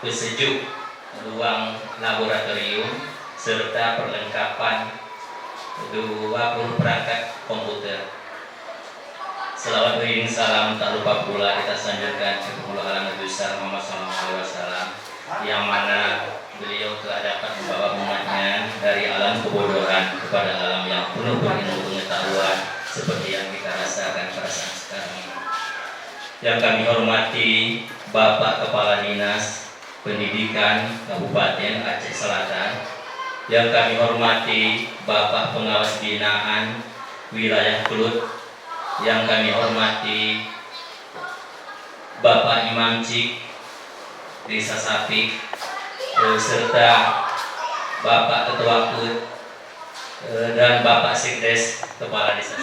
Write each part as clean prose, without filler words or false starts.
pesejuk ruang laboratorium serta perlengkapan 20 perangkat komputer. Selawat beriring salam tak lupa pula kita sanjurkan kepada Nabi besar Muhammad SAW, yang mana beliau telah dapat membawa umatnya dari alam kebodohan kepada alam yang penuh berilmu pengetahuan seperti yang kita rasakan pada saat sekarang ini. Yang kami hormati Bapak Kepala Dinas Pendidikan Kabupaten Aceh Selatan, yang kami hormati Bapak Pengawas Binaan Wilayah Kelut, yang kami hormati Bapak Imam Cik Desa Sapik, serta Bapak Ketua KUT dan Bapak Sekdes Kepala Desa.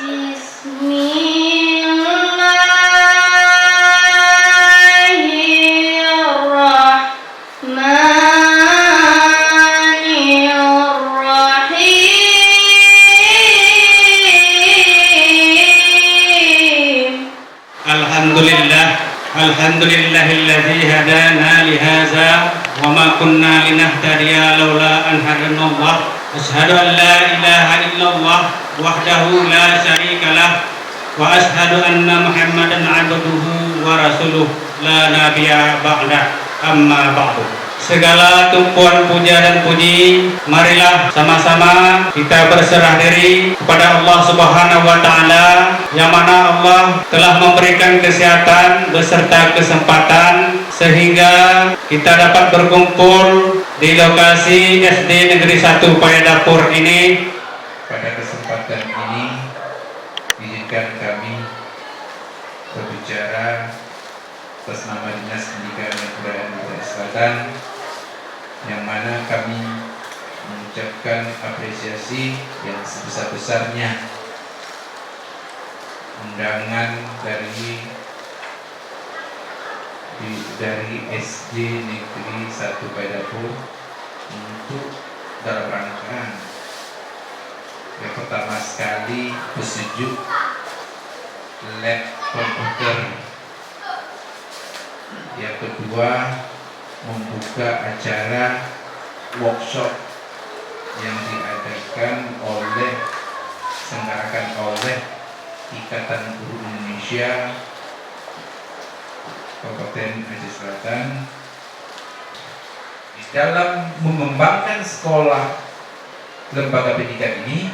Alhamdulillahilladzi hadana lihaza wa ma kunna linahtadiya laula an hadanallah. Asyhadu an la ilaha illallah wahdahu la syarikalah wa asyhadu anna Muhammadan abduhu wa rasuluh la nabiyya ba'da, amma ba'du. Segala tumpuan puja dan puji, marilah sama-sama kita berserah diri kepada Allah Subhanahu wa Ta'ala, yang mana Allah telah memberikan kesehatan beserta kesempatan sehingga kita dapat berkumpul di lokasi SD Negeri 1 Payadapur ini. Pada kesempatan ini izinkan kami berbicara atas nama Dinas Pendidikan dan Kebudayaan Aceh Selatan, yang mana kami mengucapkan apresiasi yang sebesar-besarnya undangan dari SD Negeri 1 Payadapur untuk dalam rangka yang pertama sekali pesejuk lab komputer, yang kedua membuka acara workshop yang diselenggarakan oleh Ikatan Guru Indonesia Kabupaten Aceh Selatan. Di dalam mengembangkan sekolah lembaga pendidikan ini,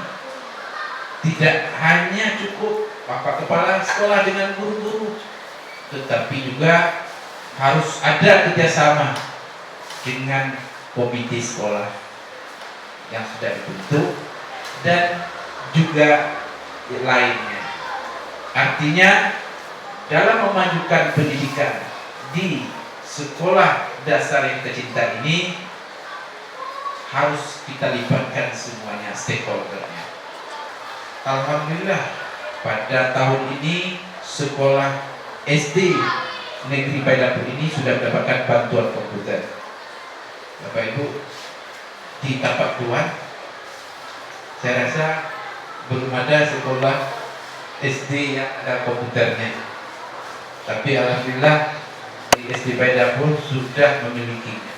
tidak hanya cukup Bapak Kepala Sekolah dengan guru-guru, tetapi juga harus ada kerjasama dengan komite sekolah yang sudah dibentuk dan juga lainnya. Artinya dalam memajukan pendidikan di sekolah dasar yang kita cinta ini harus kita libatkan semuanya, stakeholdernya. Alhamdulillah pada tahun ini sekolah SD Negeri Payadapur ini sudah mendapatkan bantuan komputer. Bapak Ibu, di tapak Tuhan, saya rasa belum ada sekolah SD yang ada komputernya. Tapi alhamdulillah di SD Payadapur sudah memilikinya.